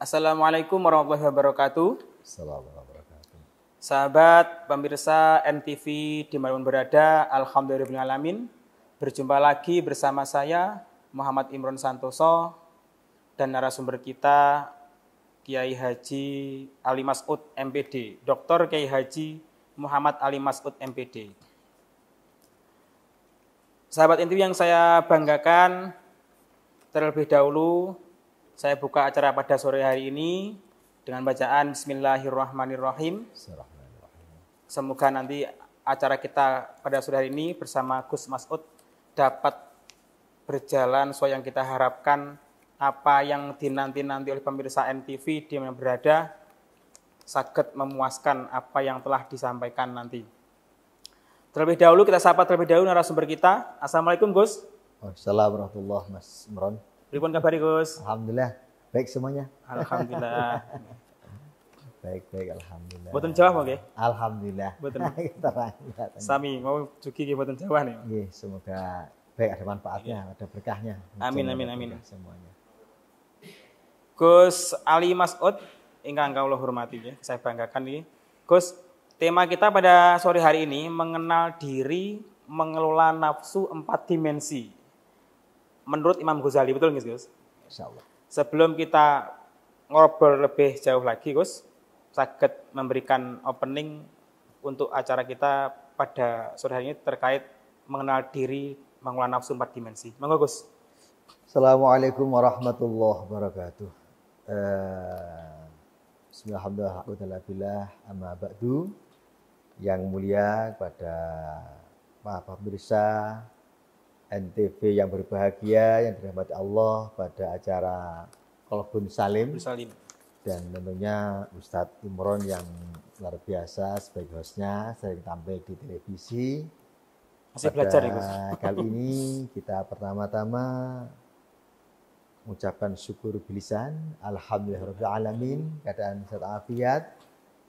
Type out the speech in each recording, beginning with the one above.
Assalamualaikum warahmatullahi wabarakatuh. Assalamualaikum warahmatullahi wabarakatuh. Sahabat pemirsa NTV dimanapun berada, alhamdulillahirrahmanirrahim. Berjumpa lagi bersama saya Muhammad Imron Santoso dan narasumber kita Kiai Haji Ali Mas'ud MPD, Dr. Kiai Haji Muhammad Ali Mas'ud MPD. Sahabat NTV yang saya banggakan, terlebih dahulu saya buka acara pada sore hari ini dengan bacaan Bismillahirrahmanirrahim. Semoga nanti acara kita pada sore hari ini bersama Gus Mas'ud dapat berjalan sesuai yang kita harapkan. Apa yang dinanti-nanti oleh pemirsa NTV di mana berada, saged memuaskan apa yang telah disampaikan nanti. Terlebih dahulu kita sapa terlebih dahulu narasumber kita. Assalamualaikum Gus. Assalamualaikum warahmatullahi wabarakatuh, Mas Imron. Pripun kabari Gus? Alhamdulillah, baik semuanya. Alhamdulillah. Baik, alhamdulillah. Boten Jawa mau nggih? Alhamdulillah. Boten. Terang. Sami mau jugi nggih boten Jawa nih. Nggih, semoga baik, ada manfaatnya, ada berkahnya. Amin. Semuanya. Gus Ali Mas'ud ingkang kawula hormati nggih, saya banggakan iki. Gus, tema kita pada sore hari ini mengenal diri, mengelola nafsu 4 dimensi. Menurut Imam Ghazali, betul nggih, Gus? Insyaallah. Sebelum kita ngobrol lebih jauh lagi, Gus, saged memberikan opening untuk acara kita pada sore hari ini terkait mengenal diri, mengelola nafsu 4 dimensi. Monggo, Gus. Assalamualaikum warahmatullahi wabarakatuh. Bismillahirrahmanirrahim. Amma ba'du. Yang mulia kepada para pemirsa NTV yang berbahagia, yang dirahmati Allah pada acara Qalbun Salim. Dan tentunya Ustadz Imron yang luar biasa sebagai hostnya, sering tampil di televisi. Masih belajar ya Gus? Kali ini kita pertama-tama mengucapkan syukur bilisan, alhamdulillahirabbil alamin, keadaan sehat afiat,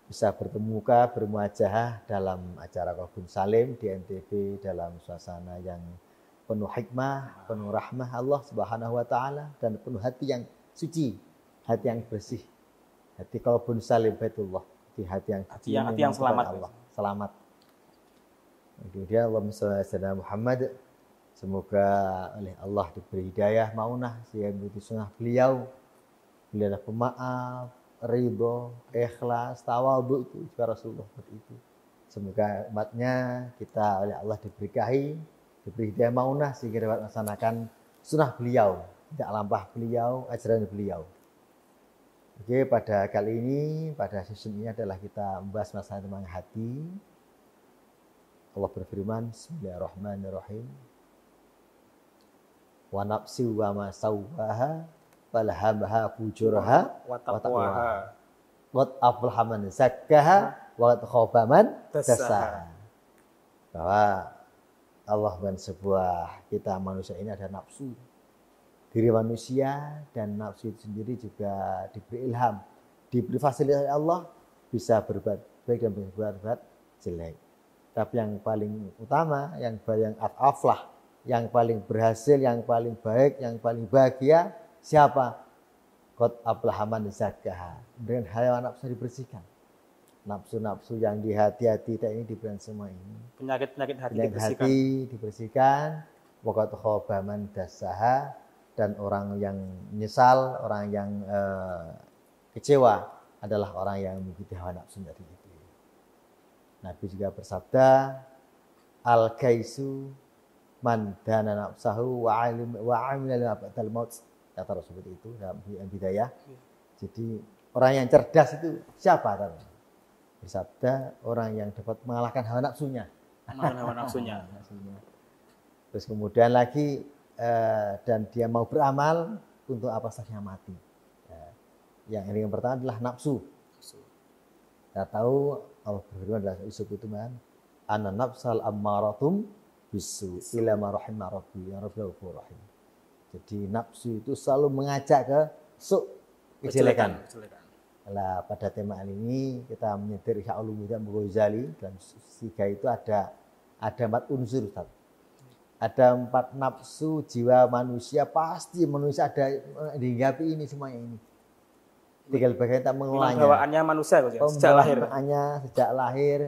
bisa bertemu muka, bermuajahah dalam acara Qalbun Salim di NTV dalam suasana yang penuh hikmah, penuh rahmah Allah Subhanahu wa taala, dan penuh hati yang suci, hati yang bersih. Hati Qalbun Salim Baitullah, hati yang selamat. Allah. Selamat. Kemudian Allahumma shalli ala Muhammad. Semoga oleh Allah diberi hidayah maunah sehingga mengikuti sunnah beliau. Beliau adalah pemaaf, ridho, ikhlas, tawadhu, itu juga Rasulullah seperti itu. Semoga umatnya kita oleh Allah diberkahi, diberi hidayah maunah sehingga dapat melaksanakan sunnah beliau, tidak lampah beliau, ajaran beliau. Oke, pada kali ini, pada season ini adalah kita membahas masalah tentang hati. Allah berfirman, Bismillahirrahmanirrahim. Wa nafsi wa ma sawwaha falhamaha fujuraha wa taqwaha. Qad aflaha man zakkaha wa qad khaba man dassaha. Bahwa Allah dan sebuah kita manusia ini ada nafsu. Diri manusia dan nafsu itu sendiri juga diberi ilham, diberi fasilitas Allah bisa berbuat baik dan berbuat jelek. Tapi yang paling utama, yang paling aflah, yang paling berhasil, yang paling baik, yang paling bahagia siapa? Qad aflaha man zakkaha. Dengan hawa nafsu dibersihkan. Nafsu-nafsu yang di hati-hati kita ini diberikan semua ini. Penyakit hati dibersihkan. Wa qad khaba man dassaha, dan orang yang menyesal, orang yang kecewa adalah orang yang mengikuti hawa nafsu tadi itu. Nabi juga bersabda, al-kaisu man dana nafsahu wa amila lima ba'dal maut, kata Rasul itu dalam Bidayah. Jadi orang yang cerdas itu siapa? Bersabda orang yang dapat mengalahkan hawa nafsunya. Terus kemudian lagi dan dia mau beramal untuk apa saja mati. Yang pertama adalah nafsu. Kita tahu Allah berfirman dalam Yusuf itu kan, ana nafsal ammaratum bisu ila ma rahimna rabbi ya rabbil rahim. Jadi nafsu itu selalu mengajak ke kejelekan. Nah, pada tema ini kita menyetir Syaikhul Imam Ghazali dalam tiga itu ada 4 unsur, Ustaz. Ada 4 nafsu jiwa manusia, pasti manusia ada dihinggapi ini semuanya ini. Tinggal bagaimana kita mengelolanya. Bawaannya manusia Gus ya, sejak lahir. Sejak lahir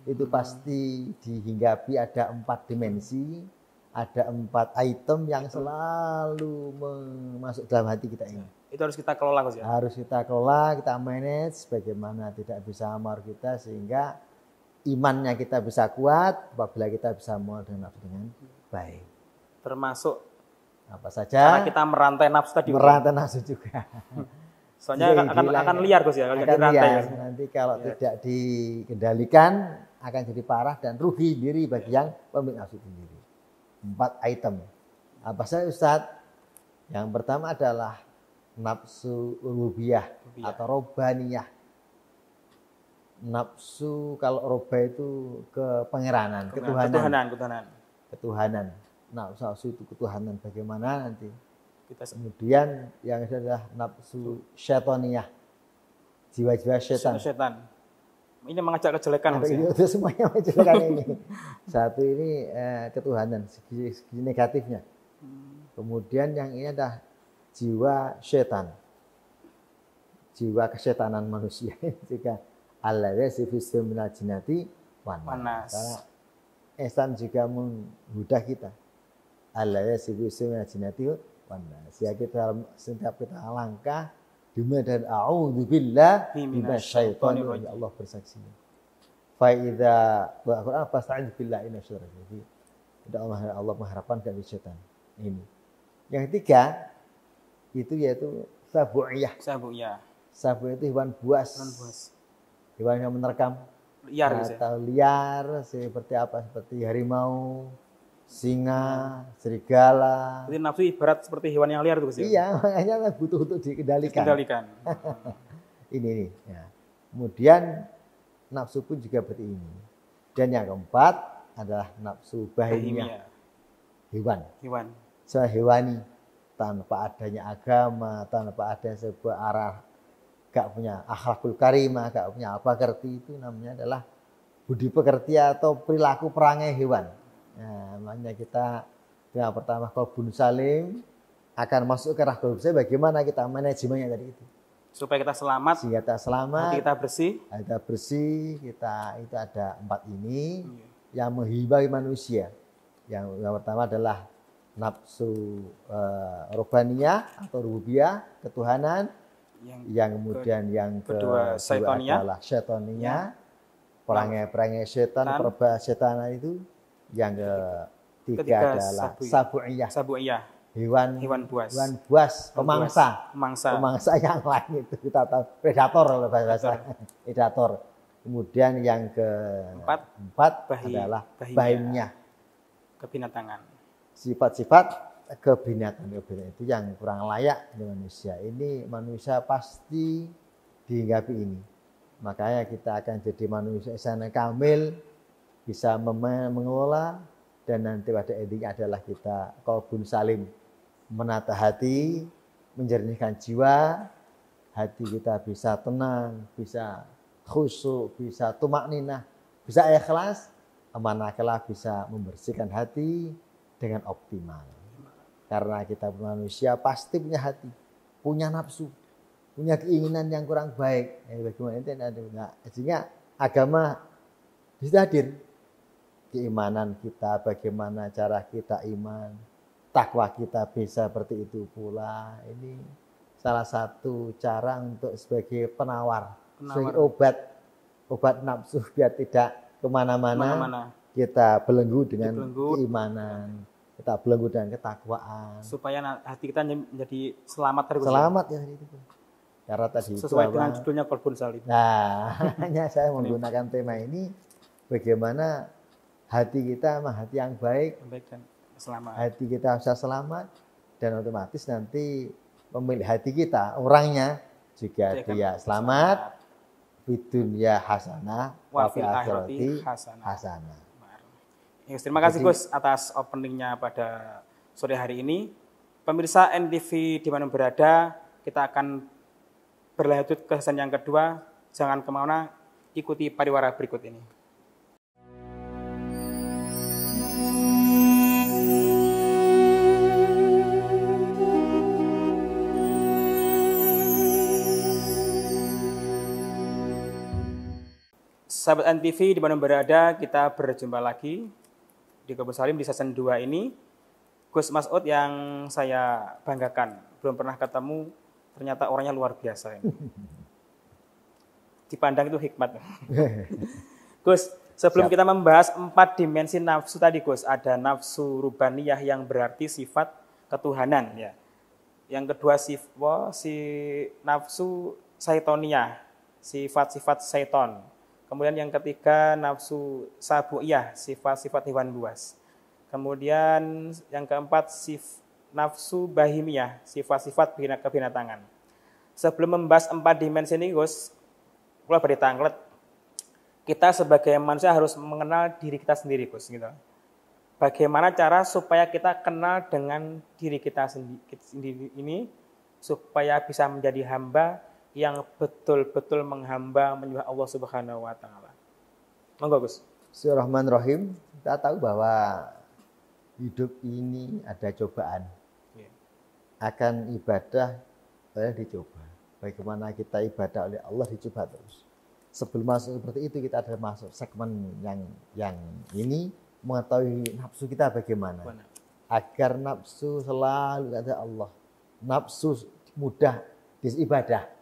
itu pasti dihinggapi ada 4 dimensi, ada 4 item yang selalu masuk dalam hati kita ini. Itu harus kita kelola Gus ya. Harus kita kelola, kita manage bagaimana tidak bisa amar kita sehingga imannya kita bisa kuat apabila kita bisa mengelola dengan nafsu dengan baik. Termasuk apa saja? Karena kita merantai nafsu tadi. Merantai nafsu juga. Soalnya akan liar Gus ya kalau dirantai. Nanti kalau tidak dikendalikan akan jadi parah dan rugi diri bagi yang pemilik nafsu sendiri. 4 item. Apa saja Ustaz? Yang pertama adalah nafsu rububiyah atau robaniyah. Nafsu kalau roba itu kepangeranan, ketuhanan. Nafsu itu ketuhanan. Bagaimana nanti? Kemudian yang adalah nafsu syaitoniyah, jiwa-jiwa setan. Ini mengajak kejelekan. Itu semuanya kejelekan ini. Satu ini ketuhanan, segi negatifnya. Kemudian yang ini adalah jiwa setan, jiwa kesetanan manusia juga. Alladzi fi minal jinnati wanas. Karena ihsan juga menggoda kita. Alladzi fi minal jinnati wanas. Ya kita setiap kita langkah di medan a'udzubillah minasyaitonir rajim. Allah bersaksi. Fa idza Al-Qur'an fasta'idz billahi minasyaitonir rajim. Allah mengharapkan dari setan. Ini. Yang ketiga itu yaitu sabu'iyah. Sabu itu hewan buas. Hewan yang menerkam liar atau liar seperti apa? Seperti harimau, singa, serigala. Jadi nafsu ibarat seperti hewan yang liar itu Gus ya. Iya, makanya butuh untuk dikendalikan. Ini nih. Ya. Kemudian nafsu pun juga seperti ini. Dan yang keempat adalah nafsu bahimiyah. Hewan. Hewani. Tanpa adanya agama, tanpa ada sebuah arah, gak punya akhlakul karimah, gak punya apa kerti, itu namanya adalah budi pekerti atau perilaku perangai hewan. Nah, makanya kita yang pertama qalbun salim akan masuk ke rahul saya bagaimana kita manajemennya tadi itu. Supaya kita selamat. Sehingga kita selamat. Hati kita bersih. Kita itu ada 4 ini yang menghibai manusia. Yang pertama adalah nafsu robaniyah atau rububiyah, ketuhanan. Yang kemudian yang kedua adalah syaitoniyah, perangai setan, perba setan itu. Yang ketiga adalah sabu'iyah. Hewan buas, pemangsa yang lain itu kita tahu predator kalau bahasa predator. Kemudian yang keempat adalah bahimiyah, kebinatangan. Sifat-sifat kebinatangan itu yang kurang layak di manusia. Ini manusia pasti dihinggapi ini. Makanya kita akan jadi manusia yang kamil, bisa mengelola, dan nanti pada intinya adalah kita qalbun salim, menata hati, menjernihkan jiwa, hati kita bisa tenang, bisa khusyuk, bisa tumakninah, bisa ikhlas, manakala bisa membersihkan hati dengan optimal. Karena kita manusia pasti punya hati, punya nafsu, punya keinginan yang kurang baik. Bagaimana itu ada? Sehingga agama bisa hadir. Keimanan kita, bagaimana cara kita iman, takwa kita bisa seperti itu pula. Ini salah satu cara untuk sebagai penawar. Sebagai obat nafsu biar tidak kemana-mana. Kita belenggu dengan keimanan, kita belenggu dengan ketakwaan. Supaya hati kita menjadi selamat dari selamat ya itu. Karena tadi sesuai itu dengan judulnya qalbun salim. Nah, hanya saya menggunakan tema ini bagaimana hati kita hati yang baik dan selamat. Hati kita bisa selamat dan otomatis nanti pemilik hati kita, orangnya juga dia selamat. Fidunya hasanah wa fil akhirati hasanah. Terima kasih Gus atas openingnya pada sore hari ini. Pemirsa NTV di mana berada, kita akan berlanjut ke sesi yang kedua. Jangan kemana, ikuti pariwara berikut ini. Sahabat NTV di mana berada, kita berjumpa lagi di Kabus Salim di season 2 ini. Gus Mas'ud yang saya banggakan, belum pernah ketemu, ternyata orangnya luar biasa ini. Dipandang itu hikmat. Gus, sebelum kita membahas 4 dimensi nafsu tadi Gus, ada nafsu rubaniyah yang berarti sifat ketuhanan ya. Yang kedua si nafsu syaitoniah, sifat-sifat syaiton. Kemudian yang ketiga nafsu sabuiyah, sifat-sifat hewan buas. Kemudian yang keempat nafsu bahimiyah, sifat-sifat kebinatangan. Sebelum membahas 4 dimensi ini Gus, kalau bertanglet, kita sebagai manusia harus mengenal diri kita sendiri Gus. Gitu. Bagaimana cara supaya kita kenal dengan diri kita sendiri ini, supaya bisa menjadi hamba yang betul-betul menghamba menyembah Allah Subhanahu wa taala. Monggo Gus. Bismillahirrahmanirrahim. Kita tahu bahwa hidup ini ada cobaan. Akan ibadah dicoba. Bagaimana kita ibadah oleh Allah dicoba terus. Sebelum masuk seperti itu kita ada masuk segmen yang ini mengetahui nafsu kita bagaimana. Agar nafsu selalu ada Allah. Nafsu mudah diibadah.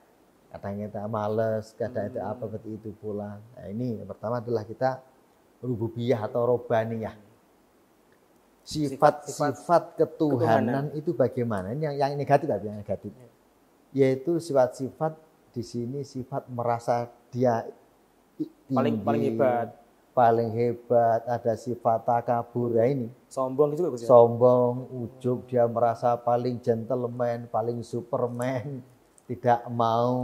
Kadang kita malas, kadang itu apa seperti itu pula. Nah, ini yang pertama adalah kita rububiyah atau robaniyah. Sifat-sifat ketuhanan itu bagaimana? Ini yang negatif tapi yang negatif. Yaitu sifat-sifat di sini sifat merasa dia tinggi, paling hebat, ada sifat takabur ya ini. Sombong itu Gus ya? Sombong, ujub, dia merasa paling gentleman, paling superman, tidak mau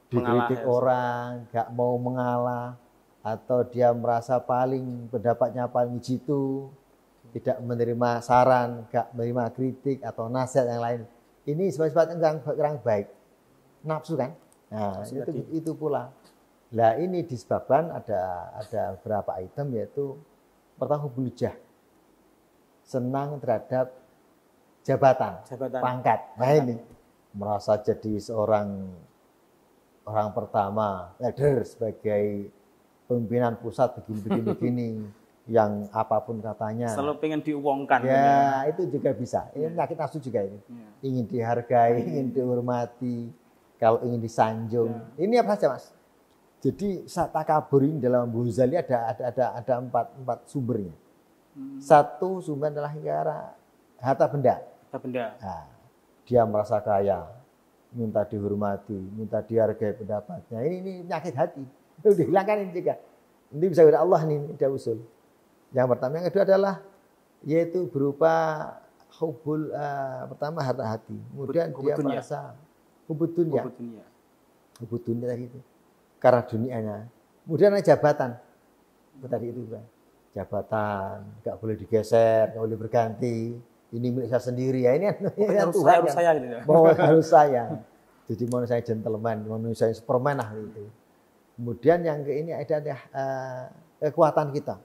dikritik orang, gak mau mengalah, atau dia merasa paling pendapatnya paling jitu, tidak menerima saran, gak menerima kritik atau nasihat yang lain. Ini sifat-sifat yang kurang baik. Nafsu kan? Nah, itu pula. Lah ini disebabkan ada beberapa item, yaitu pertama hubul jah. Senang terhadap jabatan, pangkat. Nah ini merasa jadi orang pertama, leader sebagai pimpinan pusat begini yang apapun katanya. Selalu pengen diuangkan. Ya, itu juga bisa. Ini penyakit nafsu juga ini. Ingin dihargai, ingin dihormati, kalau ingin disanjung. Ini apa saja, Mas? Jadi takabur ini dalam Ghazali ada 4 sumbernya. Satu sumber adalah harta benda. Nah, dia merasa kaya, minta dihormati, minta dihargai pendapatnya. Ini penyakit hati. Itu dihilangkan ini juga. Ini bisa dari Allah nih, dia usul. Yang pertama, yang kedua adalah yaitu berupa hubul, pertama harta hati. Kemudian dia merasa hubud dunia tadi itu. Karena dunianya. Kemudian ada jabatan. Tadi itu kan. Jabatan, enggak boleh digeser, enggak boleh berganti. Ini milik saya sendiri ya. Ini harus saya gitu ya. Harus saya. Jadi mau saya gentleman, mau saya superman lah gitu. Kemudian yang ini ada kekuatan kita.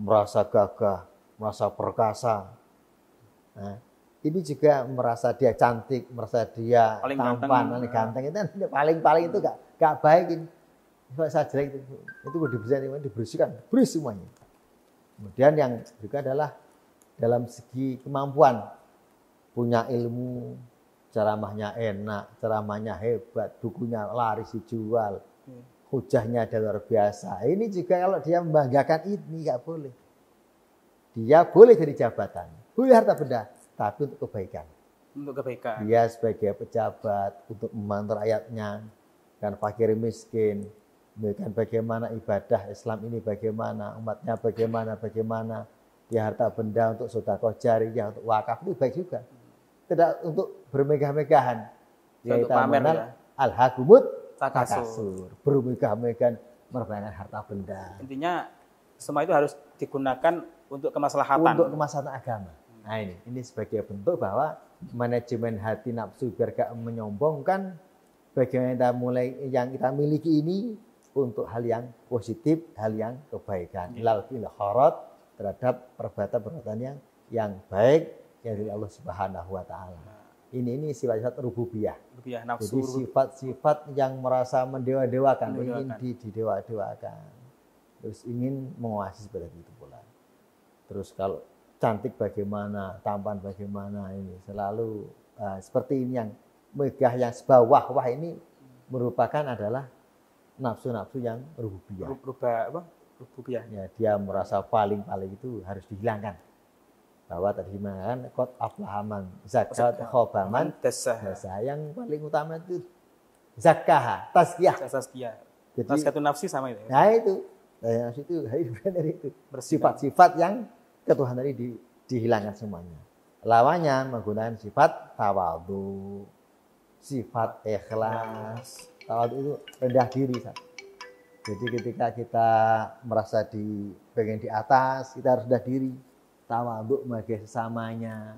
Merasa gagah, merasa perkasa. Nah, ini juga merasa dia cantik, merasa dia paling tampan, ganteng. Itu paling itu gak baik ini. Kalau saya jelek itu dibersihkan, bersih semuanya. Kemudian yang juga adalah dalam segi kemampuan, punya ilmu, ceramahnya enak, ceramahnya hebat, bukunya laris dijual, hujahnya ada luar biasa. Ini juga kalau dia membanggakan ini nggak boleh. Dia boleh jadi jabatan, boleh harta benda, tapi untuk kebaikan. Untuk kebaikan. Dia sebagai pejabat untuk membantu rakyatnya, kan fakir miskin, memberikan bagaimana ibadah Islam ini bagaimana, umatnya bagaimana, dia harta benda untuk sedekah jariyah, untuk wakaf itu baik juga. Tidak untuk bermegah-megahan. Yaitu pamer ya. Al-hakumut takasur. Bermegah-megahan merbanyakkan harta benda. Intinya semua itu harus digunakan untuk kemaslahatan. Untuk kemaslahatan agama. Nah ini sebagai bentuk bahwa manajemen hati nafsu biar gak menyombongkan, bagaimana kita mulai yang kita miliki ini untuk hal yang positif, hal yang kebaikan. Lal fil kharat, terhadap perbuatan-perbuatan yang baik yang dari Allah Subhanahu wa taala. Ini sifat-sifat rububiyah. Nafsu. Jadi sifat-sifat yang merasa mendewa-dewakan, ingin didewa-dewakan. terus ingin menguasai seperti itu pula. Terus kalau cantik bagaimana, tampan bagaimana, ini selalu seperti ini yang megah yang sebawah. Wah, ini merupakan adalah nafsu-nafsu yang rububiyah. Ya, dia merasa paling itu harus dihilangkan. Bahwa tadi mengatakan qad aflaha man zakka khaba man dassaha. Yang paling utama itu zakah, tazkiyah. Jadi tazkiyatun nafsi sama itu. Nah, itu. Nafsi itu dari itu. Sifat-sifat yang ketuhanan tadi dihilangkan semuanya. Lawannya menggunakan sifat tawadhu, sifat ikhlas. Tawadhu itu rendah diri. Jadi ketika kita merasa di bagian di atas, kita harus rendah diri. Tawadhu bagi sesamanya,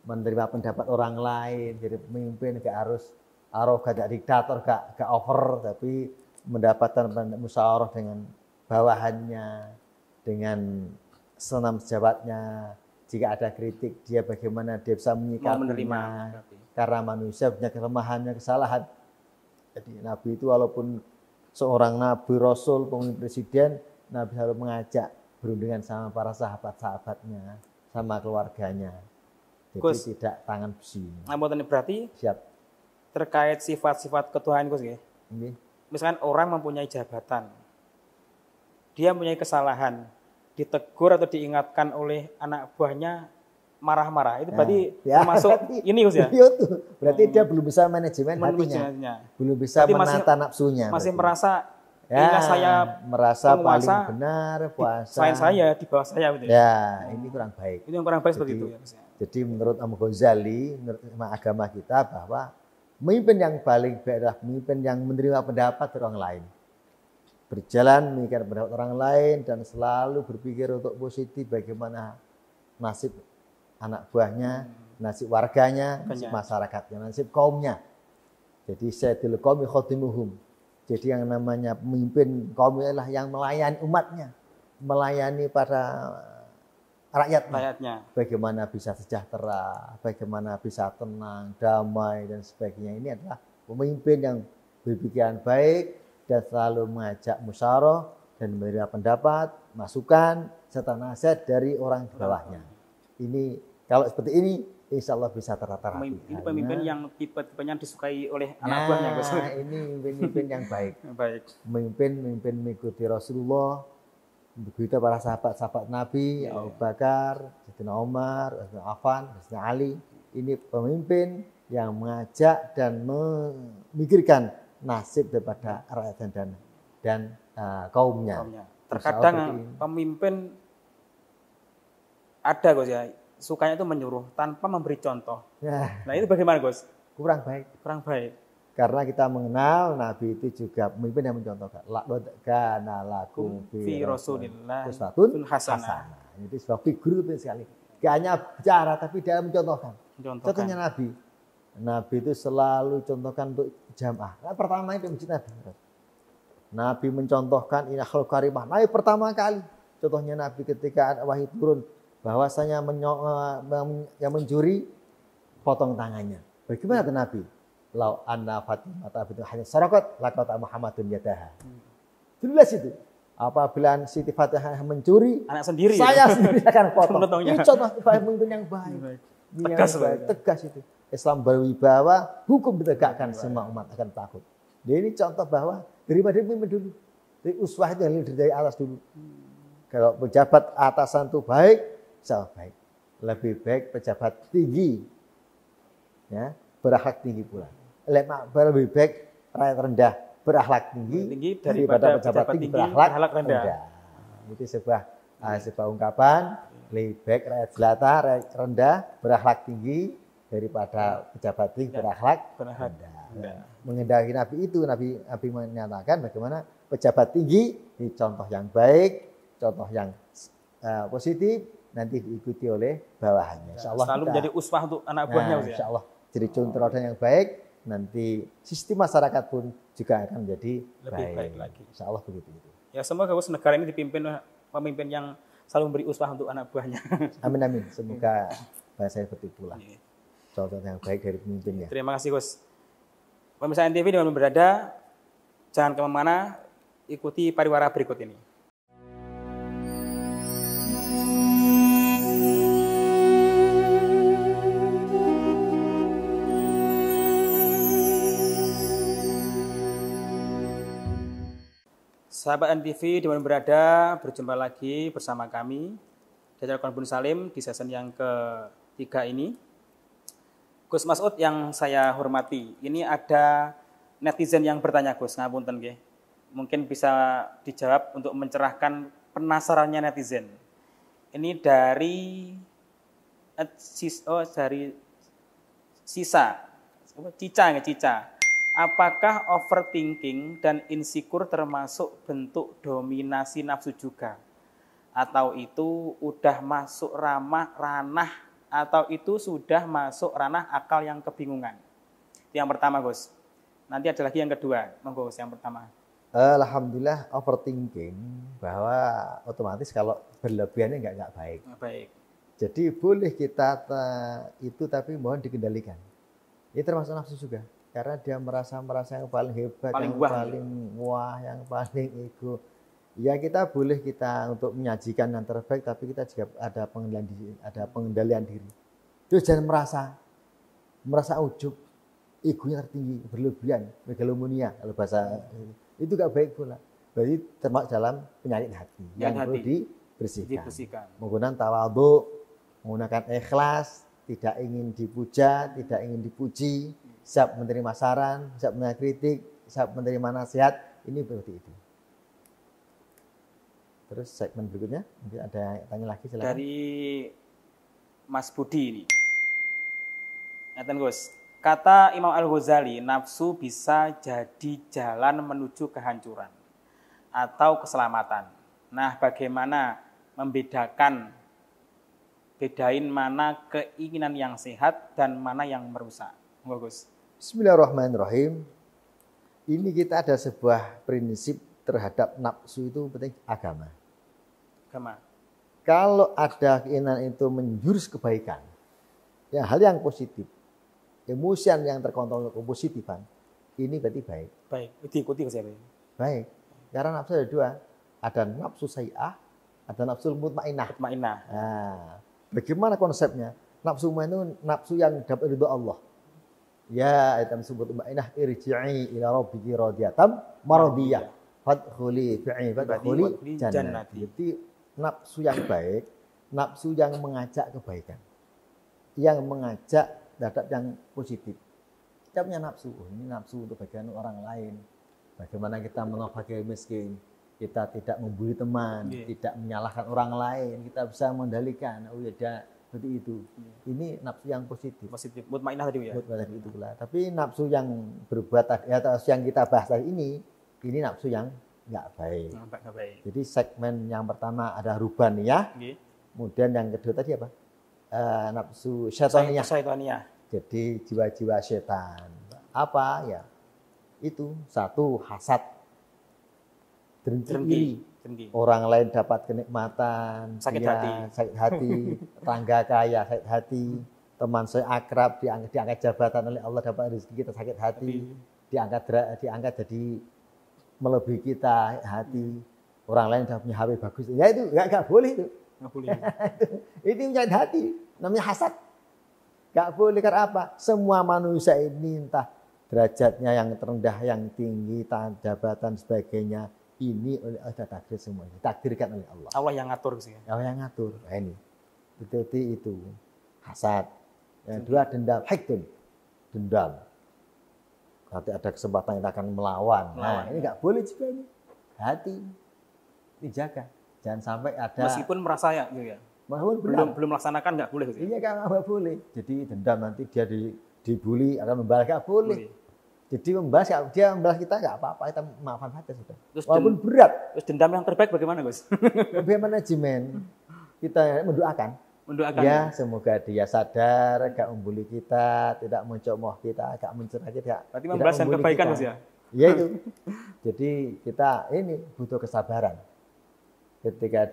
menerima pendapat orang lain. Jadi pemimpin gak harus arogan, gak diktator, gak over, tapi mendapatkan musyawarah dengan bawahannya, dengan senam sejabatnya. Jika ada kritik, dia bagaimana dia bisa menyikapinya. Karena manusia punya kelemahannya, kesalahan. Jadi Nabi itu walaupun seorang Nabi, Rasul, pemimpin presiden, Nabi selalu mengajak berundingan sama para sahabat-sahabatnya, sama keluarganya. Jadi Gus, tidak tangan besi. Berarti siap terkait sifat-sifat ketuhanan Gus ya. Misalkan orang mempunyai jabatan, dia mempunyai kesalahan, ditegur atau diingatkan oleh anak buahnya marah-marah, itu berarti termasuk ini Gus ya? Itu berarti dia belum bisa manajemen hatinya, belum bisa menata nafsunya. Masih merasa saya merasa paling benar, puasa. Selain saya, di bawah saya. Betul. Ya, ini kurang baik. Itu yang kurang baik seperti itu ya. Jadi menurut Imam Ghazali, menurut agama kita bahwa pemimpin yang paling baik adalah pemimpin yang menerima pendapat orang lain. Berjalan memikirkan pendapat orang lain dan selalu berpikir untuk positif bagaimana nasib anak buahnya, nasib warganya, nasib masyarakatnya, nasib kaumnya. Jadi sayyidul qaumi khadimuhum. Jadi yang namanya pemimpin kaum adalah yang melayani umatnya, melayani para rakyatnya. Bagaimana bisa sejahtera, bagaimana bisa tenang, damai dan sebagainya. Ini adalah pemimpin yang berpikiran baik dan selalu mengajak musyawarah dan menerima pendapat, masukan serta nasihat dari orang di bawahnya. Ini kalau seperti ini, insya Allah bisa tertata rapi. Ini pemimpin yang tipe-tipenya disukai oleh anak buahnya, Gus. Ini pemimpin yang baik. Memimpin mengikuti Rasulullah, begitu para sahabat-sahabat Nabi, Abu Bakar, Sayyidina Umar, Sayyidina Affan, Sayyidina Ali. Ini pemimpin yang mengajak dan memikirkan nasib daripada rakyat dan kaumnya. Terkadang pemimpin ada Gus ya, sukanya itu menyuruh tanpa memberi contoh. Nah itu bagaimana Gus? Kurang baik. Karena kita mengenal Nabi itu juga pemimpin yang mencontohkan. Laqad kana lakum fi Rasulillah uswatun hasanah. Itu sebuah figur penting sekali. Gak hanya bicara tapi dia mencontohkan. Contohnya Nabi. Nabi itu selalu contohkan untuk jamaah. Nah, pertama itu masjid Nabi. Nabi mencontohkan ini akhlak karimah. Nabi pertama kali contohnya Nabi ketika wahyu turun bahwasanya yang mencuri potong tangannya. Bagaimana itu Nabi? Lau anna Fatimah bintu hanya sarakat laqata Muhammadun yadaha. Jelas itu. Apabila Siti Fatihah mencuri, anak sendiri, saya sendiri akan potong. Ini contoh pemimpin yang baik. Tegas itu. Islam berwibawa, hukum ditegakkan, semua umat akan takut. Jadi ini contoh bahwa daripada pemimpin dulu. Dari uswah itu dari atas dulu. Kalau pejabat atasan itu baik, sangat baik. Lebih baik pejabat tinggi, ya, berakhlak tinggi pula. Lebih baik rakyat rendah berakhlak tinggi daripada pejabat tinggi berakhlak rendah. Itu sebuah ungkapan. Lebih baik rakyat jelata, rakyat rendah berakhlak tinggi daripada pejabat tinggi berakhlak rendah. Mengendaki Nabi itu, Nabi menyatakan bagaimana pejabat tinggi ini contoh yang baik, contoh yang positif, nanti diikuti oleh bawahannya. Insyaallah selalu menjadi uswah untuk anak buahnya. Insyaallah jadi contoh yang baik, nanti sistem masyarakat pun juga akan menjadi lebih baik lagi. Insyaallah begitu. Ya semoga negara ini dipimpin pemimpin yang selalu memberi uswah untuk anak buahnya. Amin. Semoga bahasa seperti itulah. Contoh yang baik dari pemimpinnya. Terima kasih Gus. Pemirsa NTV di mana berada, jangan kemana-mana, ikuti pariwara berikut ini. Sahabat NTV dimana berada, berjumpa lagi bersama kami di acara Konbun Salim di season yang ketiga ini. Gus Mas'ud yang saya hormati, ini ada netizen yang bertanya Gus, ngapunten nggih. Mungkin bisa dijawab untuk mencerahkan penasarannya netizen. Ini dari Cica. Apakah overthinking dan insecure termasuk bentuk dominasi nafsu juga? Atau itu udah masuk ranah atau itu sudah masuk ranah akal yang kebingungan? Itu yang pertama, Gus. Nanti ada lagi yang kedua. Monggo, Gus, yang pertama. Alhamdulillah overthinking bahwa otomatis kalau berlebihannya nggak baik. Baik. Jadi boleh kita itu tapi mohon dikendalikan. Ini termasuk nafsu juga. Karena dia merasa yang paling hebat, paling wah, yang paling ego. Ya kita boleh untuk menyajikan yang terbaik, tapi kita juga ada pengendalian diri. Terus jangan merasa ujub, egonya tertinggi, berlebihan, megalomania kalau bahasa itu gak baik pula. Berarti termasuk dalam penyakit hati yang perlu dibersihkan. Menggunakan tawadhu, menggunakan ikhlas, tidak ingin dipuja, tidak ingin dipuji. Siap menerima saran, siap menerima kritik, siap menerima nasihat, ini seperti itu. Terus segmen berikutnya, mungkin ada tanya lagi silakan. Dari Mas Budi ini. Ngeten Gus, kata Imam Al-Ghazali, nafsu bisa jadi jalan menuju kehancuran atau keselamatan. Nah, bagaimana bedain mana keinginan yang sehat dan mana yang merusak? Bagus. Bismillahirrahmanirrahim. Ini kita ada sebuah prinsip terhadap nafsu itu penting agama. Kalau ada keinginan itu menjurus kebaikan, ya hal yang positif, emosian yang terkontrol kepositifan, ini berarti baik. Baik, diikuti ke siapa? Baik. Karena nafsu ada dua, ada nafsu sayyi'ah, ada nafsu mutmainnah. Nah, bagaimana konsepnya? Nafsu itu nafsu yang dapat ridho Allah. Ya ayat sebut ma'inah irji'i ila rabbiki radiyatan maradiyah fadkhuli fi fadkhuli jannati. Jadi nafsu yang baik, nafsu yang mengajak kebaikan, yang mengajak terhadap yang positif. Kita punya nafsu, ini nafsu untuk bagian orang lain. Bagaimana kita menolong fakir miskin, kita tidak membuli teman, tidak menyalahkan orang lain, kita bisa mengendalikan. Oh ya, seperti itu. Ini nafsu yang positif. Mutmainnah tadi ya. Mutmainnah itu pula. Tapi nafsu yang berbuat atau yang kita bahas tadi ini nafsu yang nggak baik. Jadi segmen yang pertama ada rubaniyah. Kemudian yang kedua tadi apa? Nafsu syaitaniyah. Jadi jiwa-jiwa setan. Apa ya? Itu satu hasad. Dengki. Orang lain dapat kenikmatan, sakit hati, tangga kaya sakit hati, teman saya akrab diangkat jabatan oleh Allah dapat rezeki kita sakit hati, diangkat jadi melebihi kita hati, orang lain dapat punya HP bagus, ya itu nggak boleh itu. Nggak boleh. Itu menyakit hati, namanya hasad. Nggak boleh karena apa? Semua manusia ini entah derajatnya yang terendah, yang tinggi, jabatan sebagainya. Ini ada takdir semua, ditakdirkan oleh Allah. Allah yang ngatur sih. Allah yang ngatur. Nah, ini seperti itu. Hasad. Yang kedua dendam, hikdun. Dendam. Nanti ada kesempatan kita akan melawan. Nah, ini nggak boleh juga ini. Hati dijaga. Jangan sampai ada. Meskipun merasa ya, gitu ya. Belum melaksanakan nggak boleh. Iya nggak boleh. Jadi dendam nanti dia dibully akan membalas nggak boleh. Jadi dia membalas kita nggak apa-apa, kita maafkan saja sudah. Walaupun berat. Terus dendam yang terbaik bagaimana, Gus? Lebih manajemen. Kita mendoakan. Ya, semoga dia sadar, gak membuli kita, tidak mencemooh kita, gak mencerah kita. Berarti membalas yang kebaikan, Gus ya? Iya itu. Jadi kita ini butuh kesabaran. Ketika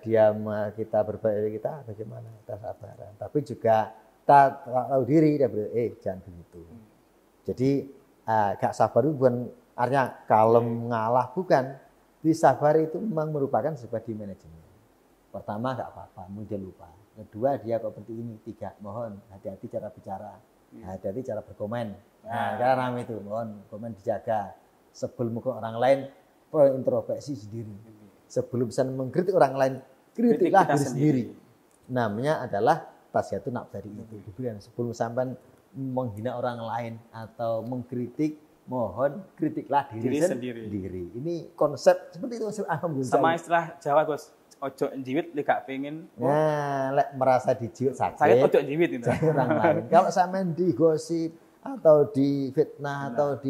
kita berbaik kita, bagaimana kita sabaran. Tapi juga kita tahu diri, jangan begitu. Jadi gak sabar itu bukan artinya kalem ngalah, bukan. Disabari itu memang merupakan sebuah manajemen. Pertama gak apa-apa, mungkin lupa. Kedua dia kok seperti ini. Tiga, mohon hati-hati cara bicara, hati-hati cara berkomen. Karena itu mohon komen dijaga. Sebelum ke orang lain introspeksi sendiri. Sebelum bisa mengkritik orang lain, kritiklah diri sendiri. Namanya adalah tasfiyatun nafs tadi itu. Sebelum sampai menghina orang lain atau mengkritik, mohon kritiklah diri sendiri. Ini konsep seperti itu. Sama istilah Jawa, Gus. Ojo njiwit lek gak pengen. Nah, lek merasa dijiwit sakit. Sakit ojo njiwit itu. Orang lain. Kalau sampean digosip atau difitnah atau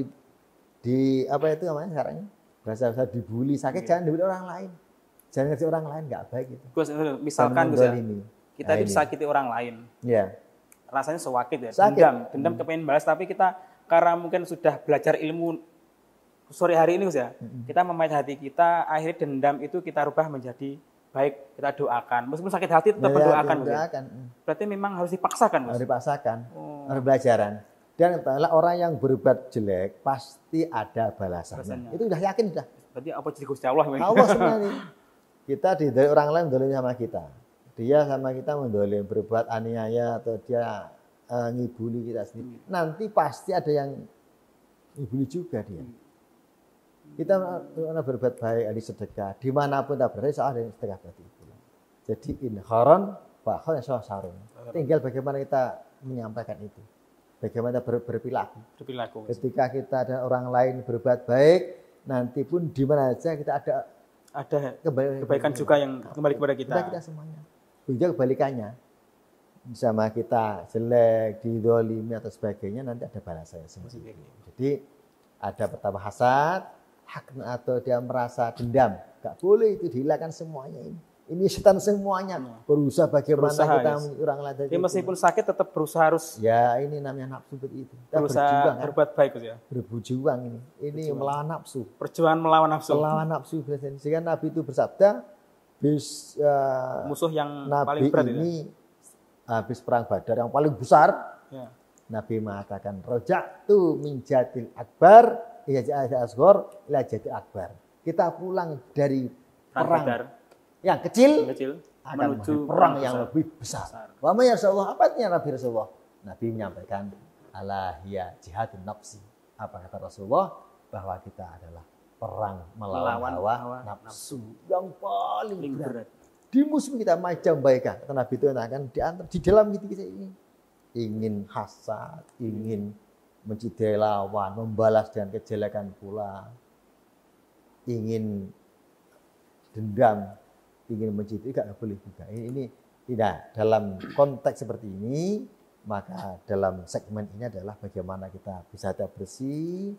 di apa itu namanya sekarang? Bahasa dibully sakit, jangan dibully orang lain. Jangan ngerti orang lain, nggak baik itu. Gus, misalkan Gus ya, kita disakiti orang lain. Iya. Rasanya sewakit ya. Dendam kepengen balas, tapi kita karena mungkin sudah belajar ilmu sore hari ini Gus ya, kita memainkan hati kita, akhirnya dendam itu kita rubah menjadi baik, kita doakan. Meskipun sakit hati tetap mendoakan. Berarti memang harus dipaksakan, Gus. Harus dipaksakan. Harus belajaran. Dan orang yang berbuat jelek pasti ada balasannya. Itu udah yakin sudah. Berarti apa jadi Gusti Allah? Allah sebenarnya. Kita dari orang lain mendolim sama kita. Dia sama kita mendolim, berbuat aniaya atau dia ngibuli kita sendiri. Nanti pasti ada yang ngibuli juga dia. Kita berbuat baik, ada sedekah. Dimanapun kita berada, ada yang sedekah berarti itu. Jadi inharon, bahkan sarun. Tinggal bagaimana kita menyampaikan itu. Bagaimana berperilaku. Ketika kita ada orang lain berbuat baik, nanti pun di mana saja kita ada kebaikan juga yang kembali kepada kita. Kita semuanya. Juga kebalikannya. Sama kita jelek, didolimi atau sebagainya, nanti ada balasannya semua. Jadi ada pertama hasad, hak atau dia merasa dendam, nggak boleh itu dihilangkan semuanya ini. Ini setan semuanya berusaha bagaimana kita orang lain. Ya, meskipun sakit tetap berusaha harus. Ya ini namanya nafsu seperti itu. Kita berusaha berjuang, berbuat baik ya. Berjuang ini. Ini melawan nafsu. Perjuangan melawan nafsu. Melawan nafsu. Sehingga Nabi itu bersabda, musuh yang Nabi paling berat ini habis perang Badar yang paling besar. Ya. Nabi mengatakan roja'tu min jadil akbar ila jadil asghar ila jadil akbar. Kita pulang dari perang yang kecil akan menuju perang yang lebih besar. Wa ma ya Rasulullah, apa artinya Nabi Rasulullah? Nabi menyampaikan ala hiya jihadun nafsi. Apa kata Rasulullah? Bahwa kita adalah perang melawan hawa nafsu yang paling berat. Di musuh kita macam baikah. Kata Nabi itu akan di dalam kita ini ingin hasad, ingin mencidai lawan, membalas dengan kejelekan pula, ingin dendam, ingin mencidai, tidak boleh juga. Ini tidak dalam konteks seperti ini. Maka dalam segmen ini adalah bagaimana kita bisa tetap bersih,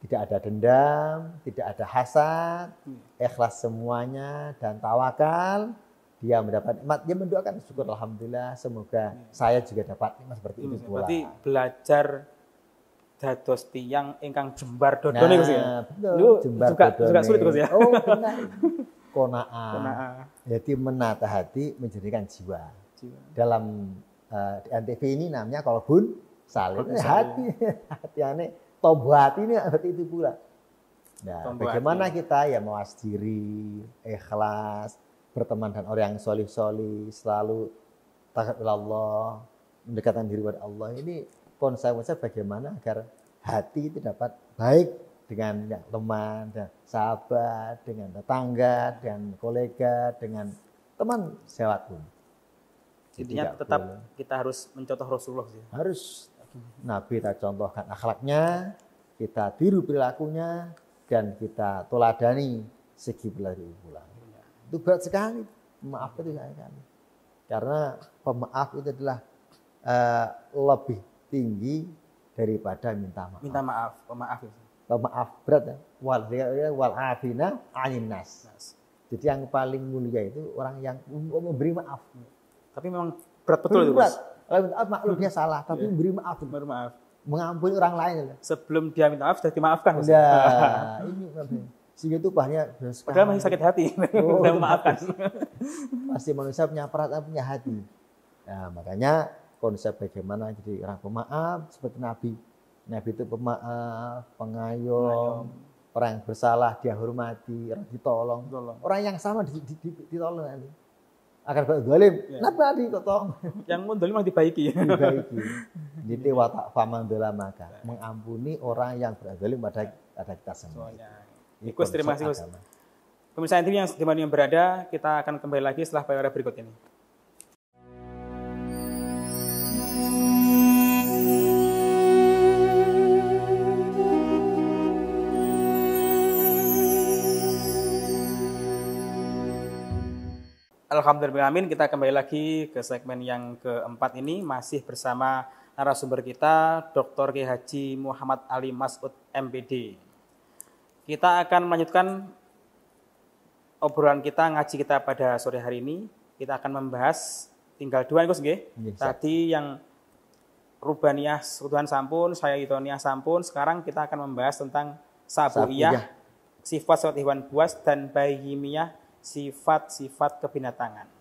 tidak ada dendam, tidak ada hasad, ikhlas semuanya dan tawakal. Dia mendapat nikmat, dia mendoakan syukur alhamdulillah, semoga saya juga dapat nikmat seperti itu pula. Berarti belajar dados tiyang ingkang jembar dodone Gus ya. Lu juga sulit Gus ya. Oh benar. Qanaah. Jadi menata hati menjadikan jiwa. Dalam di NTV ini namanya qalbun salim. Hati aneh tombol hati ini seperti itu pula. Nah, bagaimana kita ya mawas diri, ikhlas, berteman dengan orang yang solih-solih, selalu takut kepada Allah, mendekatkan diri kepada Allah. Ini konsep bagaimana agar hati itu dapat baik dengan teman, dan sahabat, dengan tetangga, dengan kolega, dengan teman sewat pun. Intinya tetap kita harus mencontoh Rasulullah sih. Harus Nabi kita contohkan akhlaknya, kita tiru perilakunya, dan kita teladani segi perilaku pula. Itu berat sekali. Maaf itu sekali. Karena pemaaf itu adalah lebih tinggi daripada minta maaf. Minta maaf, pemaaf itu. Pemaaf berat ya. Wal afina 'anil nas. Jadi yang paling mulia itu orang yang memberi maaf. Tapi memang berat betul itu, Mas. Kalau minta maaf maklumnya salah, tapi memberi maaf. Mengampuni orang lain. Sebelum dia minta maaf sudah dimaafkan. Udah. Ini sehingga itu banyak. Padahal masih sakit hati. Udah memaafkan. Pasti manusia punya perasaan, punya hati. Nah, makanya konsep bagaimana jadi orang pemaaf seperti Nabi. Nabi itu pemaaf, pengayom, orang yang bersalah dia hormati, orang ditolong. Orang yang sama ditolong nanti. Akan berzalim, kenapa ditolong? Yang mendolim malah dibaiki. Jadi watak faman dola maka mengampuni orang yang berzalim pada kita semua. Gus, terima kasih Gus. Pemirsa NTV yang dimana yang berada, kita akan kembali lagi setelah pariwara berikut ini. Alhamdulillah, kita kembali lagi ke segmen yang keempat ini, masih bersama narasumber kita, Dr. Kiai Haji Muhammad Ali Mas'ud MPD. Kita akan melanjutkan obrolan kita, ngaji kita pada sore hari ini. Kita akan membahas, tinggal dua Gus nggih. Tadi yang Rubaniyah Seutuhan sampun, saya Itoniyah sampun. Sekarang kita akan membahas tentang Sabuiyah, sifat-sifat hewan buas, dan Bahimiyah, sifat-sifat kebinatangan.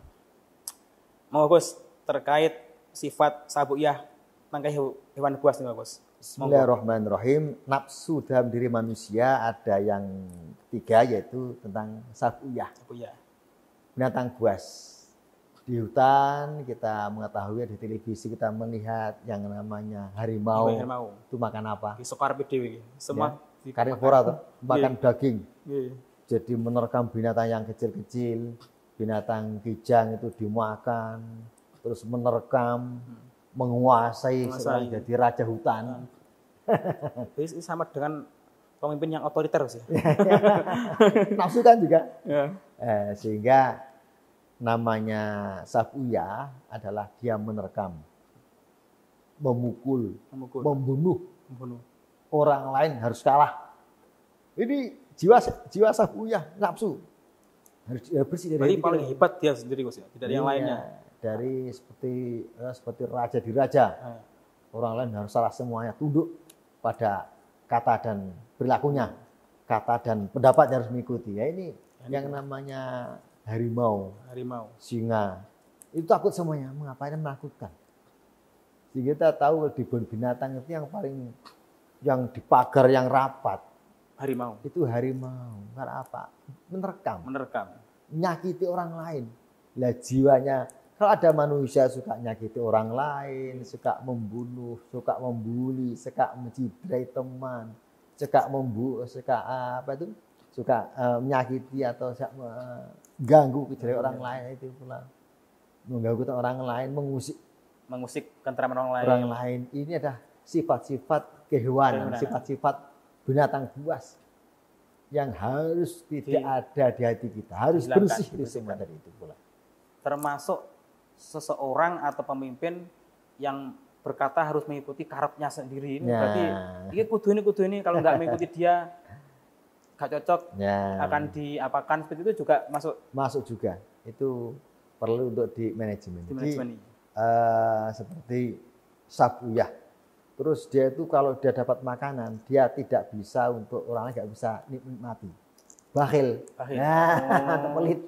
Mau Gus, terkait sifat Sabuiyah tentang hewan buas nih Gus. Bismillahirrahmanirrahim. Nafsu dalam diri manusia ada yang ketiga, yaitu tentang Sabuiyah. Binatang buas. Di hutan kita mengetahui, di televisi kita melihat yang namanya harimau. Itu makan apa? Di Soekarno Dewi. Semua ya, karnivora tuh, makan daging. Jadi menerkam binatang yang kecil-kecil, binatang kijang itu dimakan, terus menerkam, menguasai jadi raja hutan. Ini sama dengan pemimpin yang otoriter sih. Nafsu kan juga. Ya. Sehingga namanya Sabuiyah adalah dia menerkam, memukul. Membunuh. Orang lain harus kalah. Ini jiwa Sabuiyah, nafsu. Harus bersih dari itu. Paling hebat dia sendiri Gus ya, tidak ada yang lainnya. Dari seperti raja di raja. Orang lain harus salah semuanya, tunduk pada kata dan perilakunya. Kata dan pendapatnya harus mengikuti. Ya ini yang namanya harimau, singa. Itu takut semuanya, mengapain menakutkan. Jadi kita tahu di binatang itu yang paling yang di pagar yang rapat. Harimau. Itu harimau. Karena apa? Menerkam. Menyakiti orang lain. Lah jiwanya, kalau ada manusia suka nyakiti orang lain, suka membunuh, suka membuli, suka mencidrai teman, suka menyakiti atau mengganggu kejiwaan orang lain, itu pula mengganggu orang lain, mengusik ketentraman orang lain. Ini adalah sifat-sifat kehewanan, sifat-sifat binatang buas yang harus tidak ada di hati kita, harus bersih itu semua dari itu pula. Termasuk seseorang atau pemimpin yang berkata harus mengikuti karepnya sendiri. Ini berarti ini kudu ini kalau nggak mengikuti dia gak cocok, akan diapakan, seperti itu juga masuk juga. Itu perlu untuk di manajemen. Jadi seperti Sabuiyah. Terus dia itu kalau dia dapat makanan, dia tidak bisa untuk orang lain, nggak bisa nikmati. Bakhil. Pelit.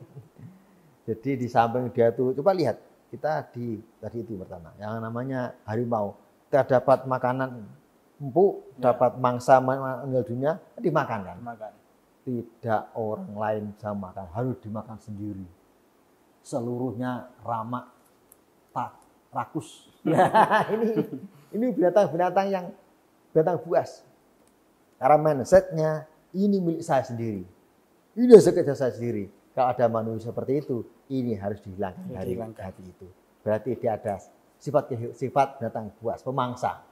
Jadi di samping dia tuh, coba lihat, kita tadi itu pertama, yang namanya harimau. Kita dapat makanan empuk, dapat mangsa meninggal dunia, dimakan kan? Tidak orang lain bisa makan, harus dimakan sendiri. Seluruhnya ramak, rakus. Ini binatang-binatang yang binatang buas. Karena mindsetnya ini milik saya sendiri. Ini sekedar saya sendiri. Kalau ada manusia seperti itu, ini harus dihilangkan dari hati itu. Berarti dia ada sifat binatang buas, pemangsa.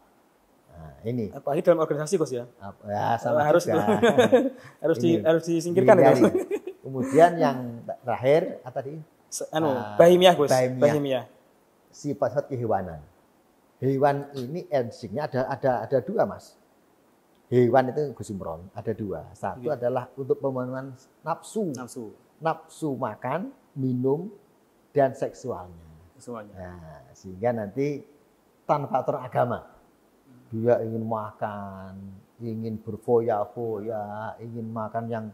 Nah, ini. Apalagi dalam organisasi Gus ya. Ya, sama harus juga. harus disingkirkan ya. Kemudian yang terakhir tadi Bahimiyah Gus. Bahimiyah. Sifat-sifat kehewanan. Hewan ini instingnya ada dua Mas. Hewan itu Gus Imron ada dua. Satu adalah untuk pemenuhan nafsu. Nafsu makan, minum, dan seksualnya. Nah, sehingga nanti tanpa aturan agama. Dia ingin makan, ingin berfoya-foya, ingin makan yang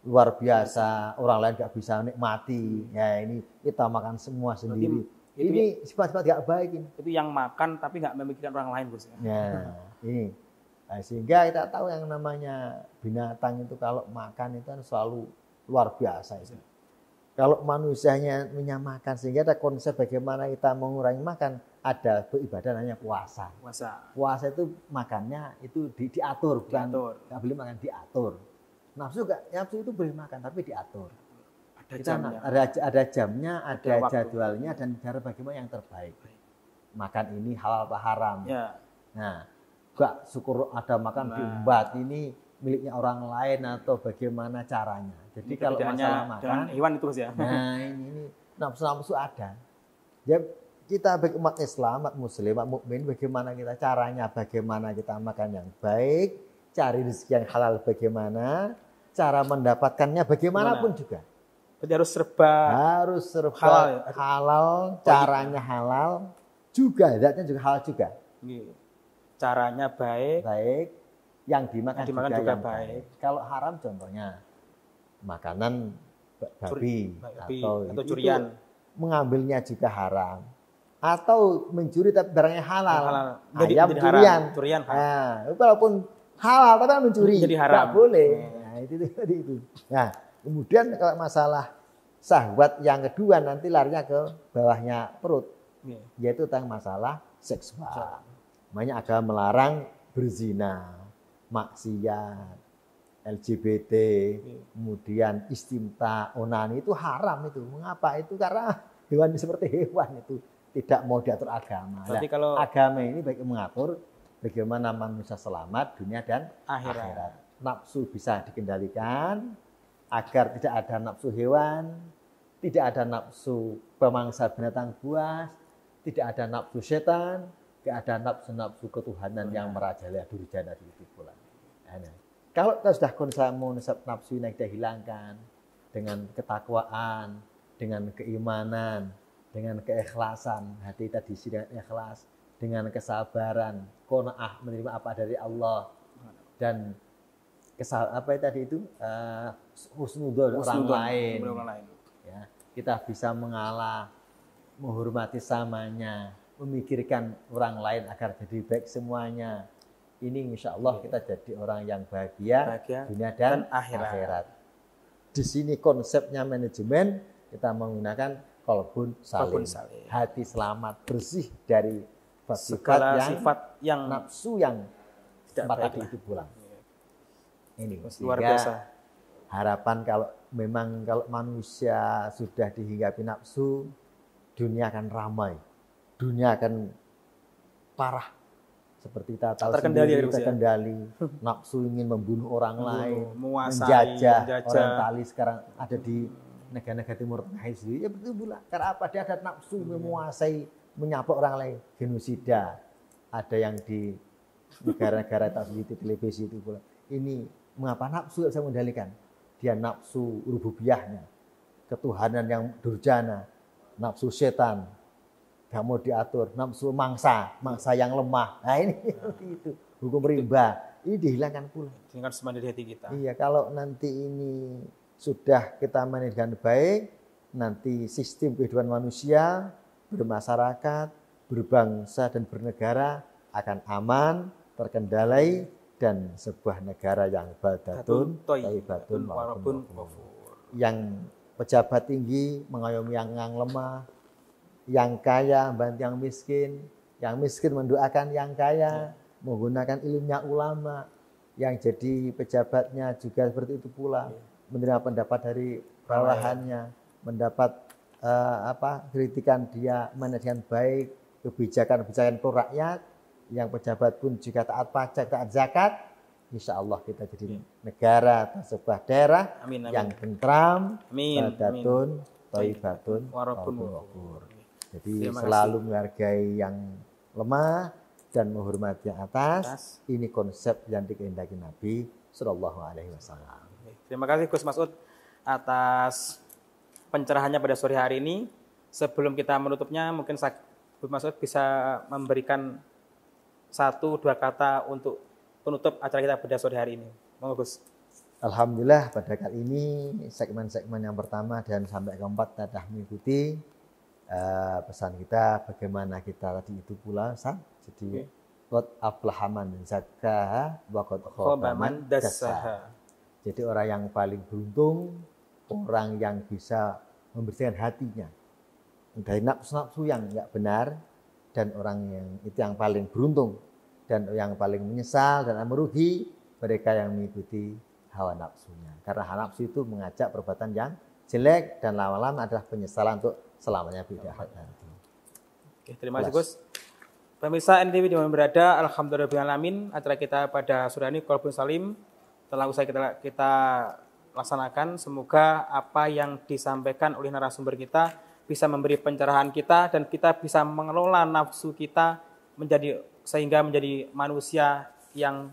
luar biasa, orang lain gak bisa nikmati. Ya ini kita makan semua sendiri. Ini sifat-sifat gak baik ini. Itu yang makan tapi gak memikirkan orang lain Gus. Ya, ini. Nah, sehingga kita tahu yang namanya binatang itu kalau makan itu kan selalu luar biasa itu. Kalau manusianya menyamakan, sehingga ada konsep bagaimana kita mengurangi makan, ada beribadah namanya puasa. Puasa itu makannya itu diatur, bukan nggak boleh makan diatur. Nafsu itu boleh makan tapi diatur. Ada jamnya. Ada jamnya, ada waktu. jadwalnya dan cara bagaimana yang terbaik. Makan ini halal apa haram. Ya. Nah, gak syukur ada makan diumbat ini miliknya orang lain atau bagaimana caranya. Jadi kalau masalah makan hewan itu ya. Nah, ini nafsu ada. Ya, kita bagi umat Islam, umat Muslim, umat mukmin, bagaimana kita caranya, bagaimana kita makan yang baik, cari rezeki yang halal bagaimana, cara mendapatkannya bagaimanapun juga. Berarti harus serba halal, ya? Halal, caranya halal, juga zatnya juga halal juga. Caranya baik, yang dimakan juga yang baik. Kalau haram contohnya makanan babi atau curian, mengambilnya juga haram. Atau mencuri tapi barangnya halal. Ayam curian. Nah, walaupun halal tapi mencuri jadi haram. Nggak boleh. Nah, itu. Nah, kemudian kalau masalah syahwat yang kedua nanti larinya ke bawahnya perut. Yaitu tentang masalah seksual. Makanya agama melarang berzina, maksiat, LGBT, kemudian istimta, onani itu haram itu. Mengapa itu? Karena hewan seperti hewan itu tidak mau diatur agama. Kalau agama ini baik mengatur bagaimana manusia selamat dunia dan akhirat. Nafsu bisa dikendalikan agar tidak ada nafsu hewan, tidak ada nafsu pemangsa binatang buas, tidak ada nafsu setan, tidak ada nafsu ketuhanan yang merajalela durjana itu pula. Kalau kita sudah konsep nafsu yang kita hilangkan dengan ketakwaan, dengan keimanan, dengan keikhlasan, hati kita diisi dengan ikhlas, dengan kesabaran, qanaah menerima apa dari Allah dan husnudzon orang lain. Ya, kita bisa mengalah, menghormati samanya, memikirkan orang lain agar jadi baik semuanya. Ini insya Allah kita jadi orang yang bahagia dunia dan akhirat. Di sini konsepnya manajemen kita menggunakan qalbun salim, hati selamat, bersih dari sifat yang nafsu yang tidak baik itu pulang. Ini luar biasa. Harapan kalau manusia sudah dihinggapi nafsu, dunia akan ramai, dunia akan parah. Seperti kita tahu terkendali, nafsu ingin membunuh orang lain, menjajah orang sekarang ada di negara-negara Timur Tengah sendiri. Ya betul pula. Karena apa? Dia ada nafsu menguasai, menyapa orang lain, genosida. Ada yang di negara-negara televisi itu pula. Ini mengapa nafsu tidak bisa mengendalikan? Dia nafsu rububiyahnya, ketuhanan yang durjana, nafsu setan. Gak mau diatur, nafsu mangsa yang lemah. Nah ini seperti itu. Hukum rimba ini dihilangkan pula. Dengan semua dari hati kita. Iya, kalau nanti ini sudah kita manage dengan baik, nanti sistem kehidupan manusia, bermasyarakat, berbangsa dan bernegara akan aman, terkendali dan sebuah negara yang baldatun, thayyibatun, warabun, yang pejabat tinggi mengayomi yang lemah, yang kaya membantu yang miskin mendoakan yang kaya, menggunakan ilmunya ulama, yang jadi pejabatnya juga seperti itu pula, menerima pendapat dari bawahannya, mendapat kritikan dia manajemen baik, kebijakan-kebijakan pro rakyat, yang pejabat pun juga taat pajak, taat zakat. Insya Allah kita jadi negara atau sebuah daerah yang tentram, baldatun, thayyibatun, warabun. Jadi selalu menghargai yang lemah dan menghormati yang atas. Ini konsep yang dikehendaki Nabi Sallallahu Alaihi Wasallam. Terima kasih Gus Mas'ud atas pencerahannya pada sore hari ini. Sebelum kita menutupnya, mungkin Gus Mas'ud bisa memberikan 1-2 kata untuk penutup acara kita pada sore hari ini. Monggo Gus. Alhamdulillah pada kali ini segmen-segmen yang pertama dan sampai keempat telah mengikuti pesan kita bagaimana kita tadi itu pula jadi qad aflaha man zakkaha wa qad khaba man dassaha. Jadi orang yang paling beruntung orang yang bisa membersihkan hatinya dari nafsu-nafsu yang enggak benar, dan orang yang itu yang paling beruntung dan yang paling menyesal dan merugi mereka yang mengikuti hawa nafsunya. Karena hawa nafsu itu mengajak perbuatan yang jelek dan lama-lama adalah penyesalan untuk selamanya di akhirat nanti. Oke, terima kasih Gus. Pemirsa NTV di mana berada, alhamdulillahirabbil acara kita pada sore ini Qalbun Salim telah usai kita laksanakan. Semoga apa yang disampaikan oleh narasumber kita bisa memberi pencerahan kita dan kita bisa mengelola nafsu kita sehingga menjadi manusia yang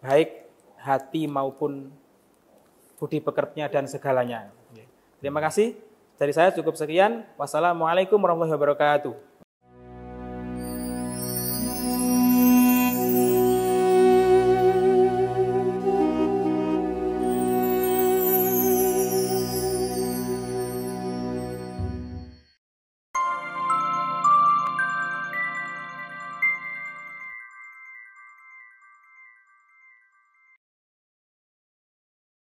baik hati maupun budi pekertinya dan segalanya. Terima kasih. Dari saya cukup sekian. Wassalamualaikum warahmatullahi wabarakatuh.